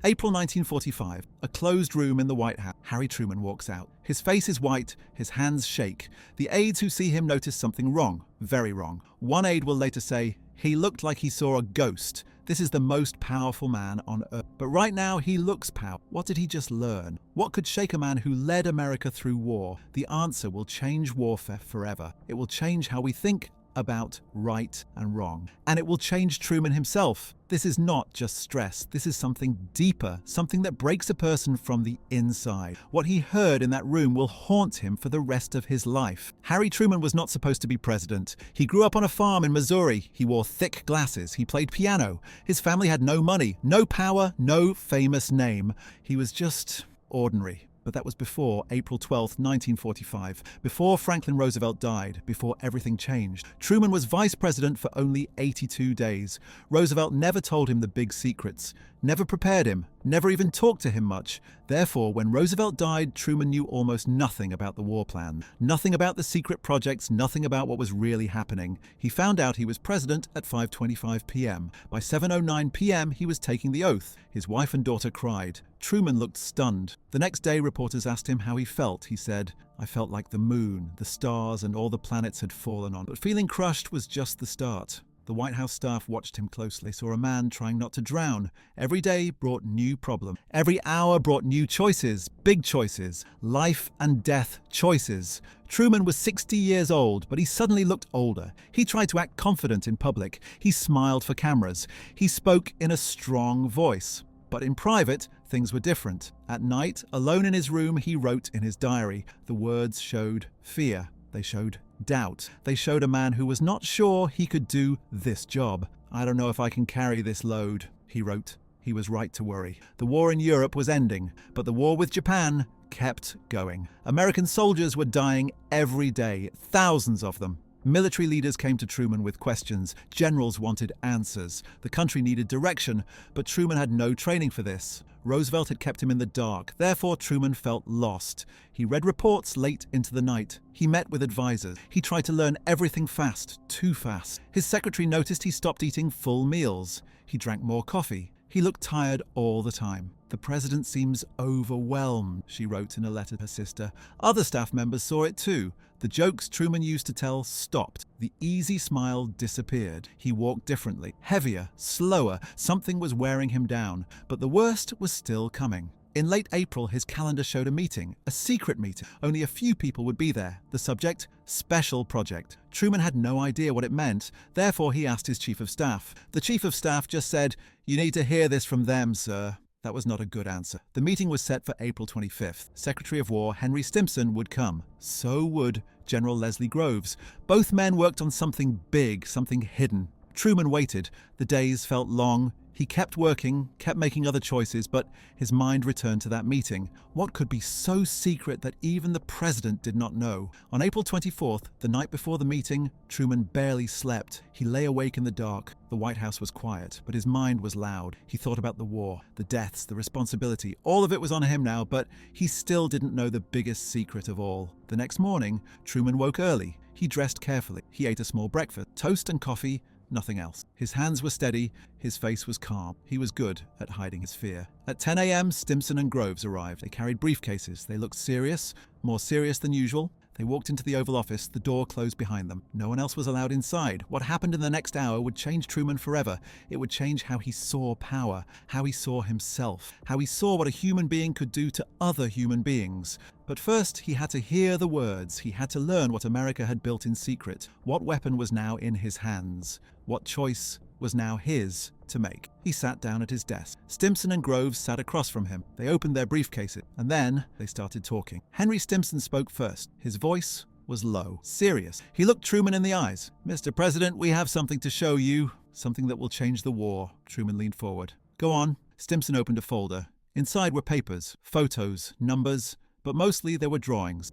April 1945, a closed room in the White House. Harry Truman walks out. His face is white, his hands shake. The aides who see him notice something wrong, very wrong. One aide will later say, "He looked like he saw a ghost. This is the most powerful man on earth." But right now, he looks powerful. What did he just learn? What could shake a man who led America through war? The answer will change warfare forever. It will change how we think about right and wrong. And it will change Truman himself. This is not just stress. This is something deeper, something that breaks a person from the inside. What he heard in that room will haunt him for the rest of his life. Harry Truman was not supposed to be president. He grew up on a farm in Missouri. He wore thick glasses. He played piano. His family had no money, no power, no famous name. He was just ordinary. But that was before April 12, 1945, before Franklin Roosevelt died, before everything changed. Truman was vice president for only 82 days. Roosevelt never told him the big secrets, never prepared him, never even talked to him much. Therefore, when Roosevelt died, Truman knew almost nothing about the war plan, nothing about the secret projects, nothing about what was really happening. He found out he was president at 5:25 p.m. By 7:09 p.m., he was taking the oath. His wife and daughter cried. Truman looked stunned. The next day, reporters asked him how he felt. He said, "I felt like the moon, the stars, and all the planets had fallen on." But feeling crushed was just the start. The White House staff watched him closely, saw a man trying not to drown. Every day brought new problems. Every hour brought new choices, big choices, life and death choices. Truman was 60 years old, but he suddenly looked older. He tried to act confident in public. He smiled for cameras. He spoke in a strong voice. But in private, things were different. At night, alone in his room, he wrote in his diary. The words showed fear. They showed doubt. They showed a man who was not sure he could do this job. "I don't know if I can carry this load," he wrote. He was right to worry. The war in Europe was ending, but the war with Japan kept going. American soldiers were dying every day, thousands of them. Military leaders came to Truman with questions. Generals wanted answers. The country needed direction, but Truman had no training for this. Roosevelt had kept him in the dark. Therefore, Truman felt lost. He read reports late into the night. He met with advisors. He tried to learn everything fast, too fast. His secretary noticed he stopped eating full meals. He drank more coffee. He looked tired all the time. "The president seems overwhelmed," she wrote in a letter to her sister. Other staff members saw it too. The jokes Truman used to tell stopped. The easy smile disappeared. He walked differently, heavier, slower. Something was wearing him down. But the worst was still coming. In late April, his calendar showed a meeting, a secret meeting. Only a few people would be there. The subject, special project. Truman had no idea what it meant. Therefore, he asked his chief of staff. The chief of staff just said, "You need to hear this from them, sir." That was not a good answer. The meeting was set for April 25th. Secretary of War Henry Stimson would come. So would General Leslie Groves. Both men worked on something big, something hidden. Truman waited. The days felt long. He kept working, kept making other choices, but his mind returned to that meeting. What could be so secret that even the president did not know? On April 24th, the night before the meeting, Truman barely slept. He lay awake in the dark. The White House was quiet, but his mind was loud. He thought about the war, the deaths, the responsibility. All of it was on him now, but he still didn't know the biggest secret of all. The next morning, Truman woke early. He dressed carefully. He ate a small breakfast, toast and coffee, nothing else. His hands were steady, his face was calm. He was good at hiding his fear. At 10 a.m., Stimson and Groves arrived. They carried briefcases. They looked serious, more serious than usual. They walked into the Oval Office. The door closed behind them. No one else was allowed inside. What happened in the next hour would change Truman forever. It would change how he saw power, how he saw himself, how he saw what a human being could do to other human beings. But first, he had to hear the words. He had to learn what America had built in secret. What weapon was now in his hands? What choice was now his to make? He sat down at his desk. Stimson and Groves sat across from him. They opened their briefcases, and then they started talking. Henry Stimson spoke first. His voice was low, serious. He looked Truman in the eyes. "Mr. President, we have something to show you, something that will change the war." Truman leaned forward. "Go on." Stimson opened a folder. Inside were papers, photos, numbers, but mostly there were drawings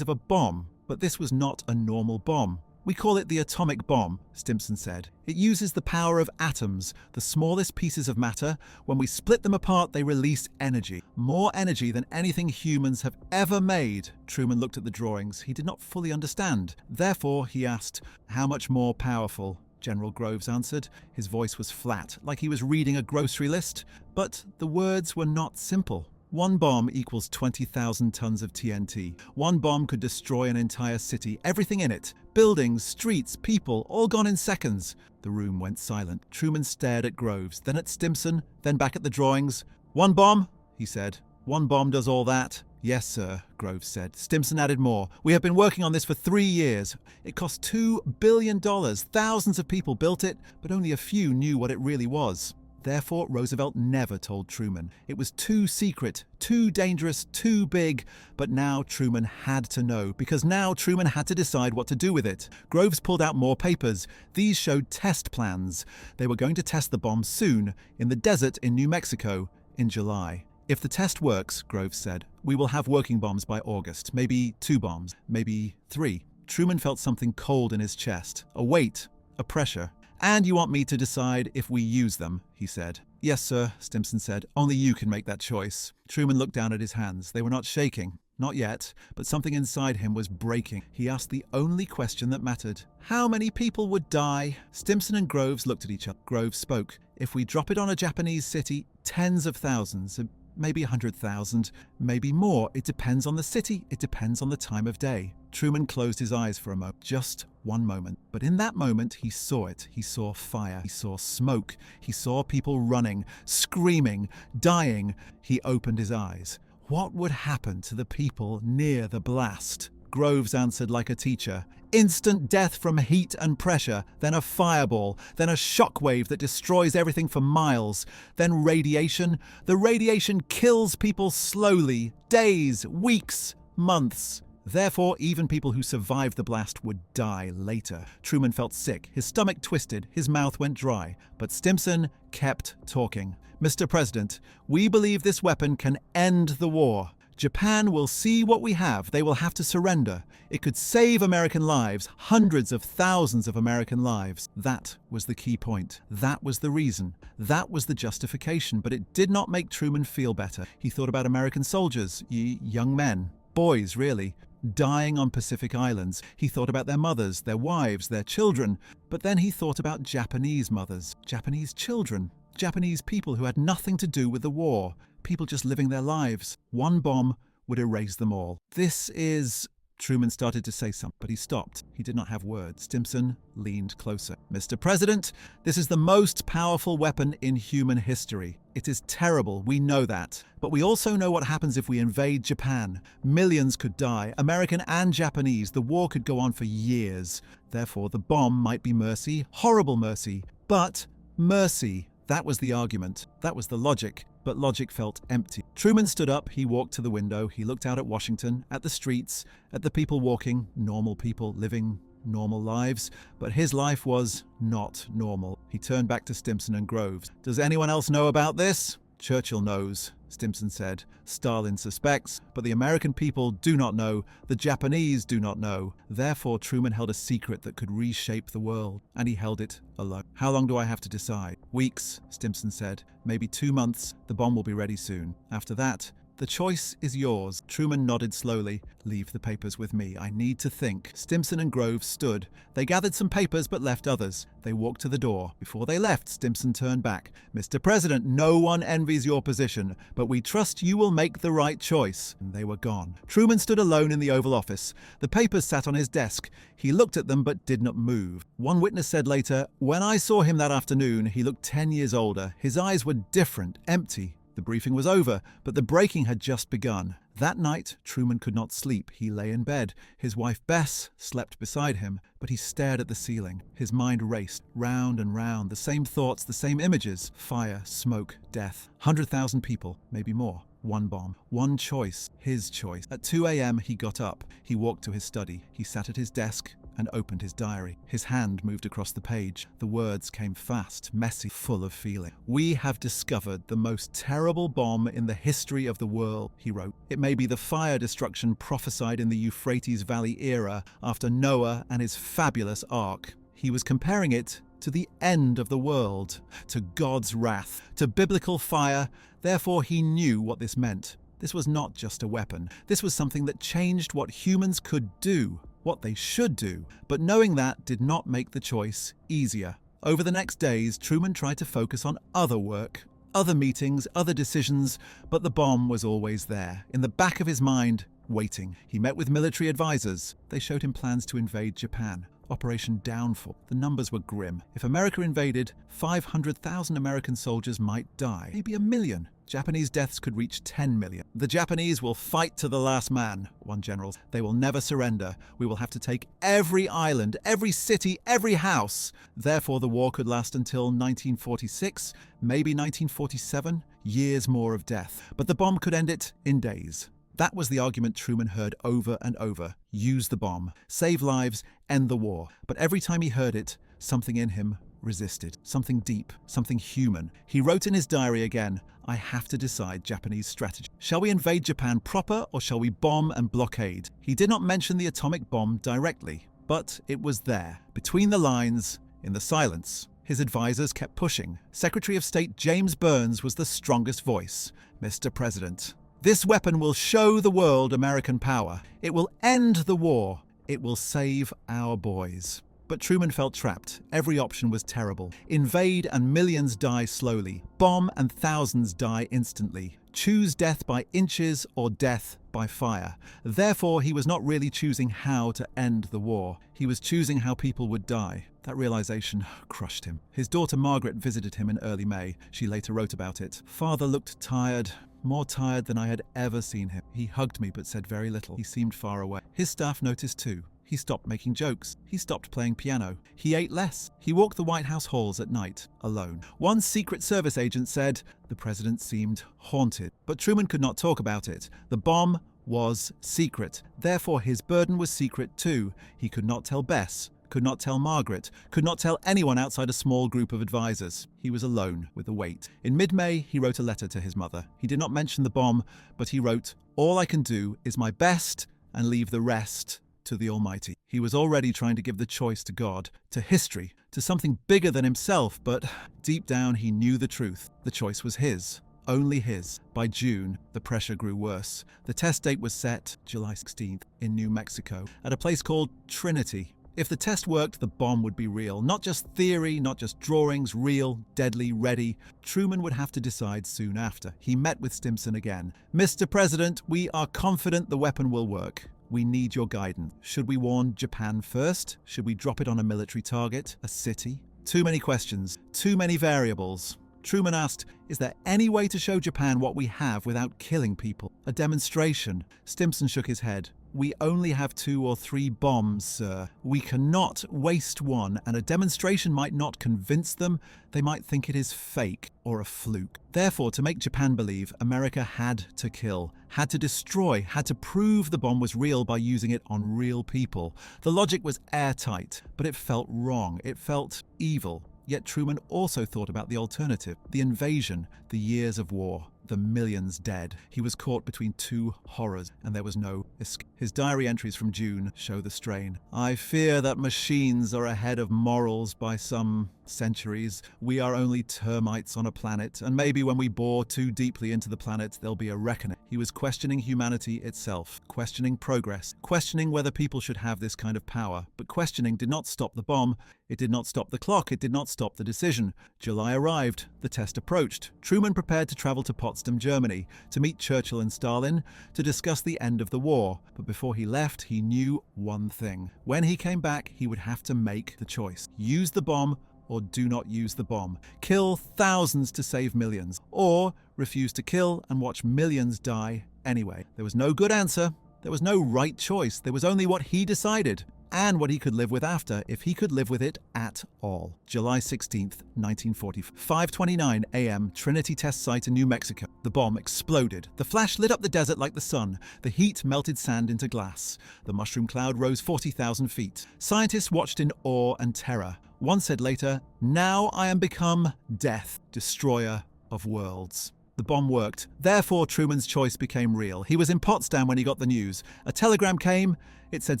of a bomb. But this was not a normal bomb. "We call it the atomic bomb," Stimson said. "It uses the power of atoms, the smallest pieces of matter. When we split them apart, they release energy. More energy than anything humans have ever made." Truman looked at the drawings. He did not fully understand. Therefore, he asked, "How much more powerful?" General Groves answered. His voice was flat, like he was reading a grocery list. But the words were not simple. One bomb equals 20,000 tons of TNT. One bomb could destroy an entire city, everything in it. Buildings, streets, people, all gone in seconds. The room went silent. Truman stared at Groves, then at Stimson, then back at the drawings. One bomb, he said. One bomb does all that? Yes, sir, Groves said. Stimson added more. We have been working on this for 3 years. It cost $2 billion. Thousands of people built it, but only a few knew what it really was. Therefore, Roosevelt never told Truman. It was too secret, too dangerous, too big. But now Truman had to know, because now Truman had to decide what to do with it. Groves pulled out more papers. These showed test plans. They were going to test the bomb soon, in the desert in New Mexico, in July. If the test works, Groves said, we will have working bombs by August. Maybe 2 bombs, maybe 3. Truman felt something cold in his chest, a weight, a pressure. And you want me to decide if we use them, he said. Yes, sir, Stimson said. Only you can make that choice. Truman looked down at his hands. They were not shaking. Not yet, but something inside him was breaking. He asked the only question that mattered. How many people would die? Stimson and Groves looked at each other. Groves spoke. If we drop it on a Japanese city, tens of thousands, maybe 100,000, maybe more. It depends on the city. It depends on the time of day. Truman closed his eyes for a moment, just one moment. But in that moment, he saw it. He saw fire. He saw smoke. He saw people running, screaming, dying. He opened his eyes. What would happen to the people near the blast? Groves answered like a teacher. Instant death from heat and pressure, then a fireball, then a shockwave that destroys everything for miles, then radiation. The radiation kills people slowly, days, weeks, months. Therefore, even people who survived the blast would die later. Truman felt sick, his stomach twisted, his mouth went dry. But Stimson kept talking. Mr. President, we believe this weapon can end the war. Japan will see what we have. They will have to surrender. It could save American lives, hundreds of thousands of American lives. That was the key point. That was the reason. That was the justification. But it did not make Truman feel better. He thought about American soldiers, young men, boys really, dying on Pacific islands. He thought about their mothers, their wives, their children. But then he thought about Japanese mothers, Japanese children, Japanese people who had nothing to do with the war. People just living their lives. One bomb would erase them all. This is... Truman started to say something, but he stopped. He did not have words. Stimson leaned closer. Mr. President, this is the most powerful weapon in human history. It is terrible, we know that. But we also know what happens if we invade Japan. Millions could die, American and Japanese. The war could go on for years. Therefore, the bomb might be mercy, horrible mercy. But mercy, that was the argument. That was the logic. But logic felt empty. Truman stood up, he walked to the window, he looked out at Washington, at the streets, at the people walking, normal people living normal lives, but his life was not normal. He turned back to Stimson and Groves. Does anyone else know about this? Churchill knows, Stimson said. Stalin suspects, but the American people do not know. The Japanese do not know. Therefore, Truman held a secret that could reshape the world, and he held it alone. How long do I have to decide? Weeks, Stimson said. Maybe 2 months. The bomb will be ready soon. After that, the choice is yours. Truman nodded slowly. Leave the papers with me. I need to think. Stimson and Groves stood. They gathered some papers but left others. They walked to the door. Before they left, Stimson turned back. Mr. President, no one envies your position, but we trust you will make the right choice. And they were gone. Truman stood alone in the Oval Office. The papers sat on his desk. He looked at them but did not move. One witness said later, when I saw him that afternoon, he looked 10 years older. His eyes were different, empty. The briefing was over, but the breaking had just begun. That night, Truman could not sleep. He lay in bed. His wife, Bess, slept beside him, but he stared at the ceiling. His mind raced round and round, the same thoughts, the same images. Fire, smoke, death. 100,000 people, maybe more. One bomb. One choice. His choice. At 2 a.m., he got up. He walked to his study. He sat at his desk and opened his diary. His hand moved across the page. The words came fast, messy, full of feeling. We have discovered the most terrible bomb in the history of the world, he wrote. It may be the fire destruction prophesied in the Euphrates Valley era after Noah and his fabulous ark. He was comparing it to the end of the world, to God's wrath, to biblical fire. Therefore, he knew what this meant. This was not just a weapon. This was something that changed what humans could do, what they should do. But knowing that did not make the choice easier. Over the next days, Truman tried to focus on other work, other meetings, other decisions, but the bomb was always there, in the back of his mind, waiting. He met with military advisors. They showed him plans to invade Japan. Operation Downfall. The numbers were grim. If America invaded, 500,000 American soldiers might die. Maybe 1 million. Japanese deaths could reach 10 million. The Japanese will fight to the last man, one general. They will never surrender. We will have to take every island, every city, every house. Therefore, the war could last until 1946, maybe 1947, years more of death. But the bomb could end it in days. That was the argument Truman heard over and over. Use the bomb. Save lives. End the war. But every time he heard it, something in him resisted. Something deep. Something human. He wrote in his diary again, I have to decide Japanese strategy. Shall we invade Japan proper or shall we bomb and blockade? He did not mention the atomic bomb directly, but it was there, between the lines, in the silence. His advisors kept pushing. Secretary of State James Burns was the strongest voice. Mr. President, this weapon will show the world American power. It will end the war. It will save our boys. But Truman felt trapped. Every option was terrible. Invade and millions die slowly. Bomb and thousands die instantly. Choose death by inches or death by fire. Therefore, he was not really choosing how to end the war. He was choosing how people would die. That realization crushed him. His daughter Margaret visited him in early May. She later wrote about it. Father looked tired. More tired than I had ever seen him. He hugged me but said very little. He seemed far away. His staff noticed too. He stopped making jokes. He stopped playing piano. He ate less. He walked the White House halls at night, alone. One Secret Service agent said the president seemed haunted. But Truman could not talk about it. The bomb was secret. Therefore, his burden was secret too. He could not tell Bess, could not tell Margaret, could not tell anyone outside a small group of advisors. He was alone with the weight. In mid-May, he wrote a letter to his mother. He did not mention the bomb, but he wrote, all I can do is my best and leave the rest to the Almighty. He was already trying to give the choice to God, to history, to something bigger than himself, but deep down he knew the truth. The choice was his. Only his. By June, the pressure grew worse. The test date was set, July 16th, in New Mexico, at a place called Trinity. If the test worked, the bomb would be real. Not just theory, not just drawings, real, deadly, ready. Truman would have to decide soon after. He met with Stimson again. Mr. President, we are confident the weapon will work. We need your guidance. Should we warn Japan first? Should we drop it on a military target? A city? Too many questions. Too many variables. Truman asked, is there any way to show Japan what we have without killing people? A demonstration? Stimson shook his head. We only have 2 or 3 bombs, sir. We cannot waste one, and a demonstration might not convince them. They might think it is fake or a fluke. Therefore, to make Japan believe, America had to kill, had to destroy, had to prove the bomb was real by using it on real people. The logic was airtight, but it felt wrong. It felt evil. Yet Truman also thought about the alternative, the invasion, the years of war, the millions dead. He was caught between 2 horrors, and there was no escape. His diary entries from June show the strain. I fear that machines are ahead of morals by some centuries. We are only termites on a planet, and maybe when we bore too deeply into the planet, there'll be a reckoning. He was questioning humanity itself, questioning progress, questioning whether people should have this kind of power. But questioning did not stop the bomb. It did not stop the clock. It did not stop the decision. July arrived. The test approached. Truman prepared to travel to Potsdam, Germany, to meet Churchill and Stalin, to discuss the end of the war. But before he left, he knew one thing. When he came back, he would have to make the choice. Use the bomb or do not use the bomb. Kill thousands to save millions. Or refuse to kill and watch millions die anyway. There was no good answer. There was no right choice. There was only what he decided. And what he could live with after, if he could live with it at all. July 16th, 1940. 5:29 a.m., Trinity test site in New Mexico. The bomb exploded. The flash lit up the desert like the sun. The heat melted sand into glass. The mushroom cloud rose 40,000 feet. Scientists watched in awe and terror. One said later, now I am become death, destroyer of worlds. The bomb worked. Therefore, Truman's choice became real. He was in Potsdam when he got the news. A telegram came. It said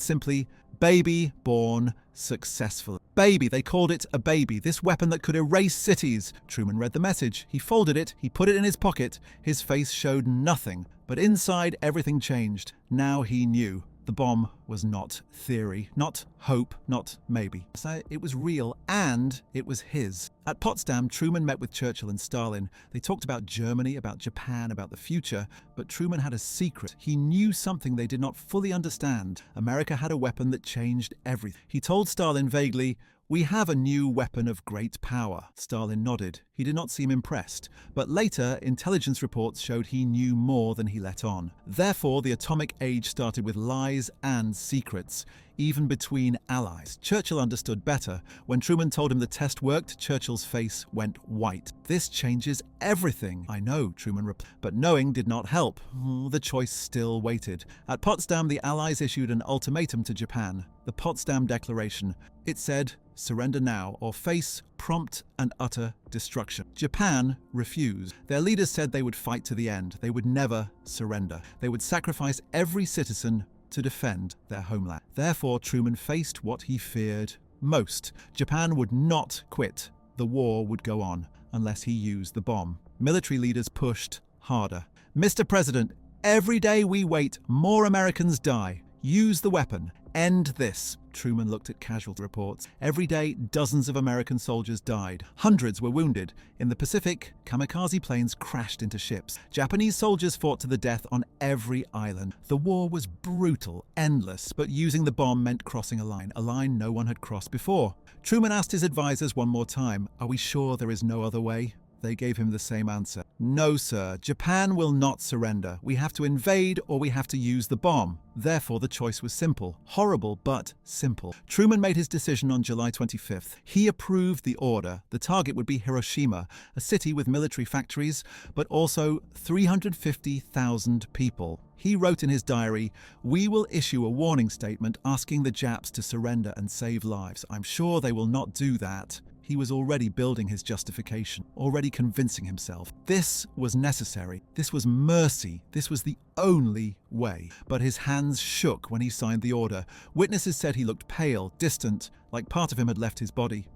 simply, baby born successfully. Baby, they called it a baby, this weapon that could erase cities. Truman read the message. He folded it. He put it in his pocket. His face showed nothing, but inside everything changed. Now he knew. The bomb was not theory, not hope, not maybe. So it was real, and it was his. At Potsdam, Truman met with Churchill and Stalin. They talked about Germany, about Japan, about the future, but Truman had a secret. He knew something they did not fully understand. America had a weapon that changed everything. He told Stalin vaguely, "We have a new weapon of great power." Stalin nodded. He did not seem impressed. But later, intelligence reports showed he knew more than he let on. Therefore, the atomic age started with lies and secrets, even between allies. Churchill understood better. When Truman told him the test worked, Churchill's face went white. "This changes everything." "I know," Truman replied. But knowing did not help. The choice still waited. At Potsdam, the Allies issued an ultimatum to Japan. The Potsdam Declaration. It said, "Surrender now or face prompt and utter destruction." Japan refused. Their leaders said they would fight to the end. They would never surrender. They would sacrifice every citizen to defend their homeland. Therefore, Truman faced what he feared most. Japan would not quit. The war would go on unless he used the bomb. Military leaders pushed harder. "Mr. President, every day we wait, more Americans die. Use the weapon. End this." Truman looked at casualty reports. Every day, dozens of American soldiers died. Hundreds were wounded. In the Pacific, kamikaze planes crashed into ships. Japanese soldiers fought to the death on every island. The war was brutal, endless, but using the bomb meant crossing a line no one had crossed before. Truman asked his advisors one more time, "Are we sure there is no other way?" They gave him the same answer. "No, sir. Japan will not surrender. We have to invade or we have to use the bomb." Therefore, the choice was simple. Horrible, but simple. Truman made his decision on July 25th. He approved the order. The target would be Hiroshima, a city with military factories, but also 350,000 people. He wrote in his diary, "We will issue a warning statement asking the Japs to surrender and save lives. I'm sure they will not do that." He was already building his justification, already convincing himself. This was necessary. This was mercy. This was the only way. But his hands shook when he signed the order. Witnesses said he looked pale, distant, like part of him had left his body.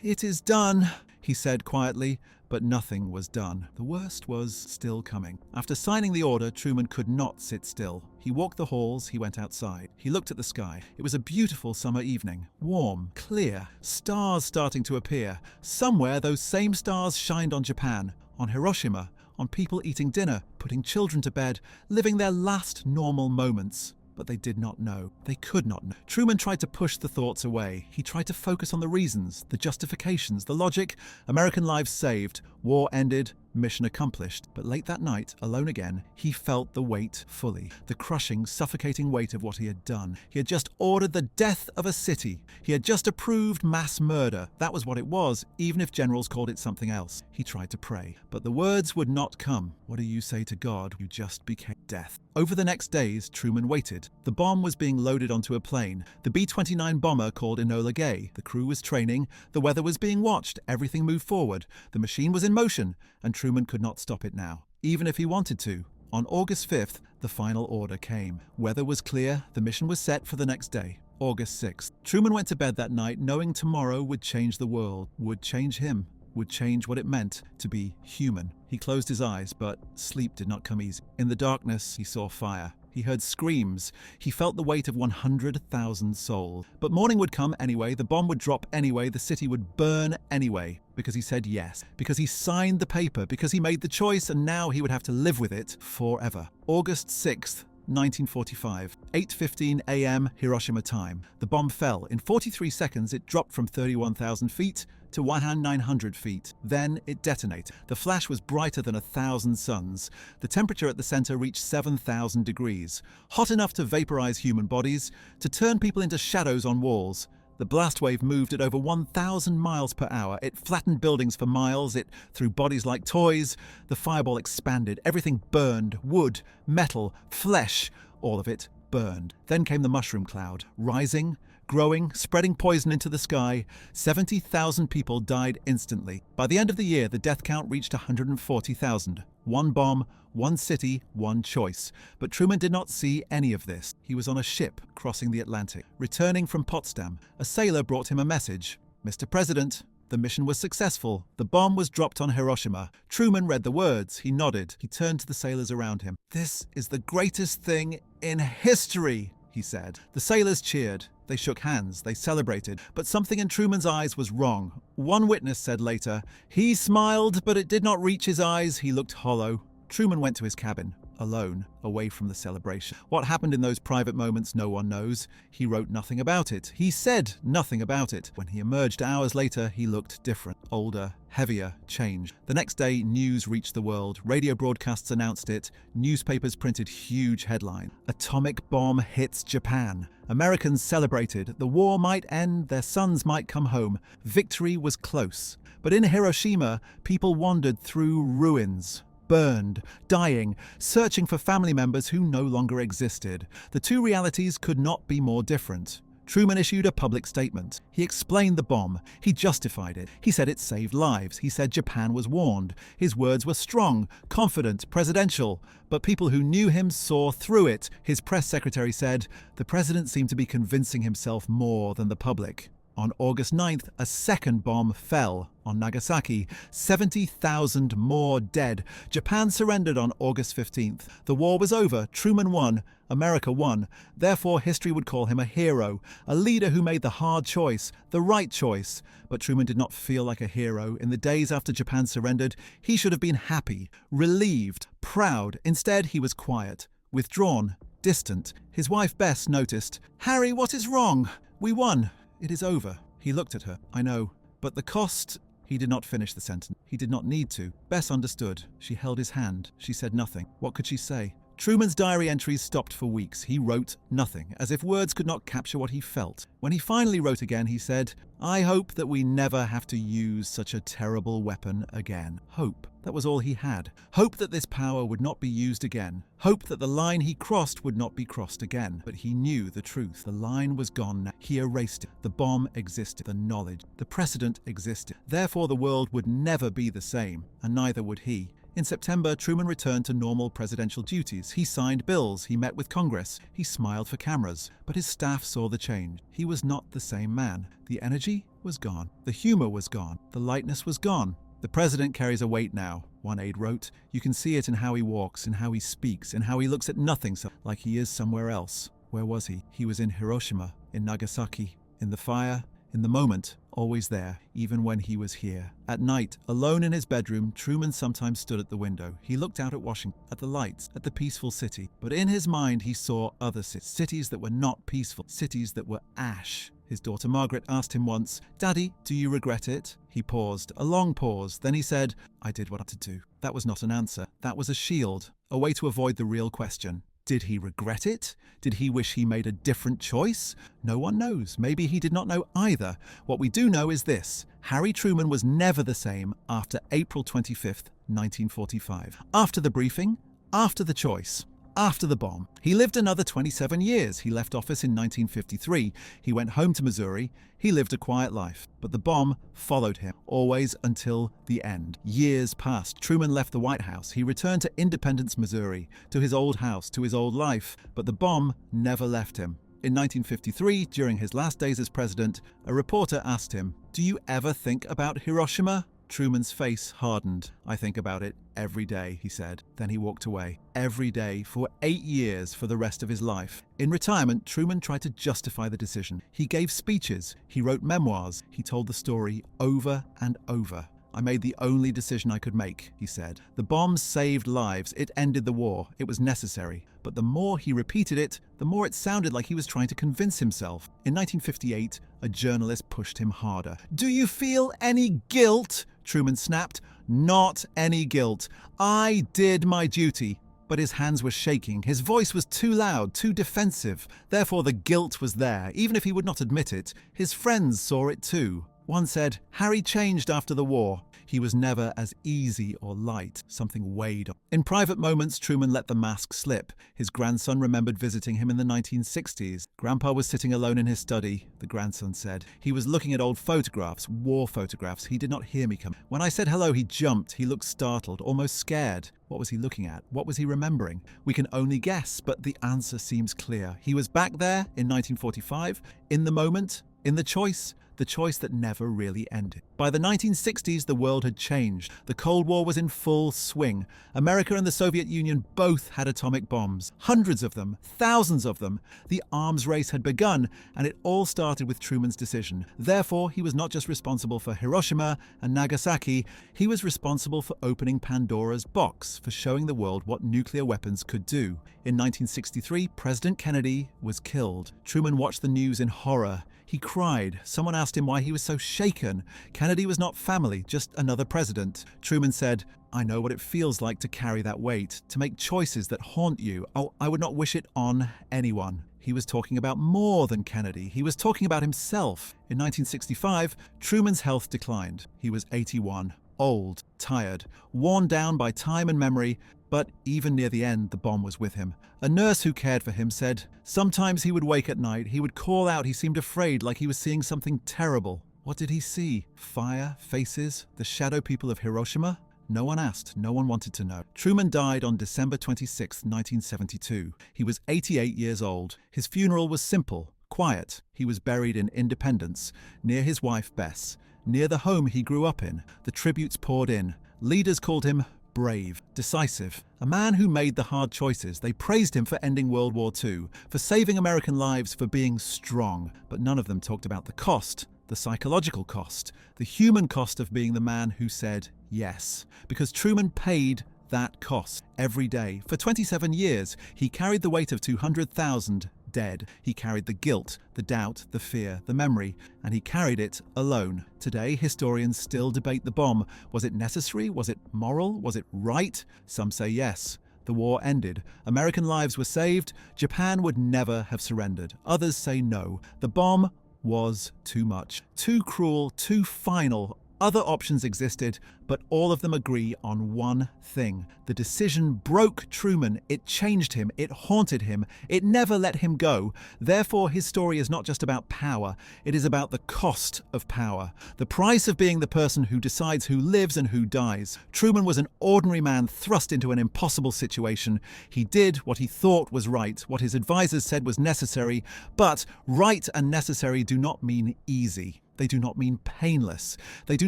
"It is done," he said quietly, but nothing was done. The worst was still coming. After signing the order, Truman could not sit still. He walked the halls, he went outside. He looked at the sky. It was a beautiful summer evening. Warm, clear, stars starting to appear. Somewhere those same stars shined on Japan, on Hiroshima, on people eating dinner, putting children to bed, living their last normal moments. But they did not know. They could not know. Truman tried to push the thoughts away. He tried to focus on the reasons, the justifications, the logic. American lives saved. War ended. Mission accomplished. But late that night, alone again, he felt the weight fully. The crushing, suffocating weight of what he had done. He had just ordered the death of a city. He had just approved mass murder. That was what it was, even if generals called it something else. He tried to pray. But the words would not come. What do you say to God who just became death? Over the next days, Truman waited. The bomb was being loaded onto a plane. The B-29 bomber called Enola Gay. The crew was training. The weather was being watched. Everything moved forward. The machine was in motion, and Truman could not stop it now, even if he wanted to. On August 5th, the final order came. Weather was clear. The mission was set for the next day, August 6th. Truman went to bed that night knowing tomorrow would change the world, would change him, would change what it meant to be human. He closed his eyes, but sleep did not come easy. In the darkness, he saw fire. He heard screams. He felt the weight of 100,000 souls. But morning would come anyway, the bomb would drop anyway, the city would burn anyway, because he said yes, because he signed the paper, because he made the choice, and now he would have to live with it forever. August 6th, 1945, 8:15 a.m. Hiroshima time. The bomb fell. In 43 seconds, it dropped from 31,000 feet to 1,900 feet. Then it detonated. The flash was brighter than 1,000 suns. The temperature at the center reached 7,000 degrees, hot enough to vaporize human bodies, to turn people into shadows on walls. The blast wave moved at over 1,000 miles per hour. It flattened buildings for miles. It threw bodies like toys. The fireball expanded. Everything burned. Wood, metal, flesh, all of it burned. Then came the mushroom cloud, rising, growing, spreading poison into the sky. 70,000 people died instantly. By the end of the year, the death count reached 140,000. One bomb, one city, one choice. But Truman did not see any of this. He was on a ship crossing the Atlantic. Returning from Potsdam, a sailor brought him a message. "Mr. President, the mission was successful. The bomb was dropped on Hiroshima." Truman read the words. He nodded. He turned to the sailors around him. "This is the greatest thing in history," he said. The sailors cheered. They shook hands. They celebrated. But something in Truman's eyes was wrong. One witness said later, "He smiled, but it did not reach his eyes. He looked hollow." Truman went to his cabin, alone, away from the celebration. What happened in those private moments, no one knows. He wrote nothing about it. He said nothing about it. When he emerged hours later, he looked different, older, heavier, changed. The next day, news reached the world. Radio broadcasts announced it. Newspapers printed huge headlines. Atomic bomb hits Japan. Americans celebrated. The war might end. Their sons might come home. Victory was close. But in Hiroshima, people wandered through ruins. Burned, dying, searching for family members who no longer existed. The two realities could not be more different. Truman issued a public statement. He explained the bomb. He justified it. He said it saved lives. He said Japan was warned. His words were strong, confident, presidential. But people who knew him saw through it. His press secretary said, "The president seemed to be convincing himself more than the public." On August 9th, a second bomb fell on Nagasaki. 70,000 more dead. Japan surrendered on August 15th. The war was over. Truman won. America won. Therefore, history would call him a hero, a leader who made the hard choice, the right choice. But Truman did not feel like a hero. In the days after Japan surrendered, he should have been happy, relieved, proud. Instead, he was quiet, withdrawn, distant. His wife Bess noticed. "Harry, what is wrong? We won. It is over." He looked at her. "I know. But the cost—" He did not finish the sentence. He did not need to. Bess understood. She held his hand. She said nothing. What could she say? Truman's diary entries stopped for weeks. He wrote nothing, as if words could not capture what he felt. When he finally wrote again, he said, "I hope that we never have to use such a terrible weapon again." Hope. That was all he had. Hope that this power would not be used again. Hope that the line he crossed would not be crossed again. But he knew the truth. The line was gone now. He erased it. The bomb existed. The knowledge. The precedent existed. Therefore, the world would never be the same, and neither would he. In September, Truman returned to normal presidential duties. He signed bills. He met with Congress. He smiled for cameras. But his staff saw the change. He was not the same man. The energy was gone. The humor was gone. The lightness was gone. "The president carries a weight now," one aide wrote. "You can see it in how he walks, in how he speaks, in how he looks at nothing, like he is somewhere else." Where was he? He was in Hiroshima, in Nagasaki, in the fire, in the moment, always there, even when he was here. At night, alone in his bedroom, Truman sometimes stood at the window. He looked out at Washington, at the lights, at the peaceful city. But in his mind, he saw other cities that were not peaceful, cities that were ash. His daughter Margaret asked him once, "Daddy, do you regret it?" He paused, a long pause. Then he said, "I did what I had to do." That was not an answer. That was a shield, a way to avoid the real question. Did he regret it? Did he wish he made a different choice? No one knows. Maybe he did not know either. What we do know is this: Harry Truman was never the same after April 25th, 1945. After the briefing, after the choice, after the bomb. He lived another 27 years. He left office in 1953. He went home to Missouri. He lived a quiet life. But the bomb followed him, always until the end. Years passed. Truman left the White House. He returned to Independence, Missouri, to his old house, to his old life. But the bomb never left him. In 1953, during his last days as president, a reporter asked him, "Do you ever think about Hiroshima?" Truman's face hardened. "I think about it every day," he said. Then he walked away. Every day for 8 years for the rest of his life. In retirement, Truman tried to justify the decision. He gave speeches. He wrote memoirs. He told the story over and over. "I made the only decision I could make," he said. The bomb saved lives. It ended the war. It was necessary. But the more he repeated it, the more it sounded like he was trying to convince himself. In 1958, a journalist pushed him harder. "Do you feel any guilt?" Truman snapped. "Not any guilt. I did my duty." But his hands were shaking. His voice was too loud, too defensive. Therefore, the guilt was there, even if he would not admit it. His friends saw it too. One said, "Harry changed after the war. He was never as easy or light. Something weighed on." In private moments, Truman let the mask slip. His grandson remembered visiting him in the 1960s. "Grandpa was sitting alone in his study," the grandson said. "He was looking at old photographs, war photographs. He did not hear me come. When I said hello, he jumped. He looked startled, almost scared." What was he looking at? What was he remembering? We can only guess, but the answer seems clear. He was back there in 1945, in the moment, in the choice. the choice that never really ended. By the 1960s, the world had changed. The Cold War was in full swing. America and the Soviet Union both had atomic bombs. Hundreds of them, thousands of them. The arms race had begun, and it all started with Truman's decision. Therefore, he was not just responsible for Hiroshima and Nagasaki, he was responsible for opening Pandora's box, for showing the world what nuclear weapons could do. In 1963, President Kennedy was killed. Truman watched the news in horror. He cried. Someone asked him why he was so shaken. Kennedy was not family, just another president. Truman said, "I know what it feels like to carry that weight, to make choices that haunt you. Oh, I would not wish it on anyone." He was talking about more than Kennedy. He was talking about himself. In 1965, Truman's health declined. He was 81, old, tired, worn down by time and memory, but even near the end, the bomb was with him. A nurse who cared for him said, sometimes he would wake at night, he would call out, he seemed afraid, like he was seeing something terrible. What did he see? Fire, faces, the shadow people of Hiroshima? No one asked, no one wanted to know. Truman died on December 26, 1972. He was 88 years old. His funeral was simple, quiet. He was buried in Independence, near his wife Bess, near the home he grew up in. The tributes poured in. Leaders called him brave, decisive, a man who made the hard choices. They praised him for ending World War II, for saving American lives, for being strong. But none of them talked about the cost, the psychological cost, the human cost of being the man who said yes. Because Truman paid that cost every day. For 27 years, he carried the weight of 200,000 dead. He carried the guilt, the doubt, the fear, the memory, and he carried it alone. Today, historians still debate the bomb. Was it necessary? Was it moral? Was it right? Some say yes. The war ended. American lives were saved. Japan would never have surrendered. Others say no. The bomb was too much, too cruel, too final. Other options existed, but all of them agree on one thing. The decision broke Truman. It changed him. It haunted him. It never let him go. Therefore, his story is not just about power. It is about the cost of power, the price of being the person who decides who lives and who dies. Truman was an ordinary man thrust into an impossible situation. He did what he thought was right, what his advisors said was necessary, but right and necessary do not mean easy. They do not mean painless. They do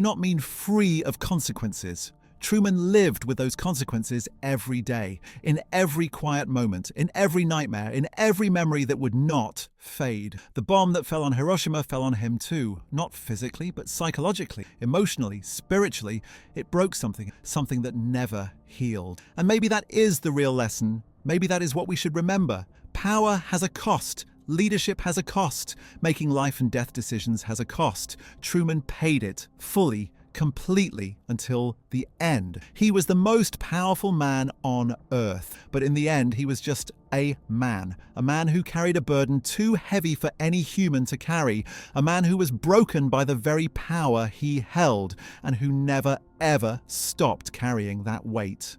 not mean free of consequences. Truman lived with those consequences every day, in every quiet moment, in every nightmare, in every memory that would not fade. The bomb that fell on Hiroshima fell on him too, not physically, but psychologically, emotionally, spiritually. It broke something that never healed. And maybe that is the real lesson. Maybe that is what we should remember. Power has a cost. Leadership has a cost. Making life and death decisions has a cost. Truman paid it fully, completely, until the end. He was the most powerful man on earth, but in the end, he was just a man who carried a burden too heavy for any human to carry, a man who was broken by the very power he held, and who never, ever stopped carrying that weight.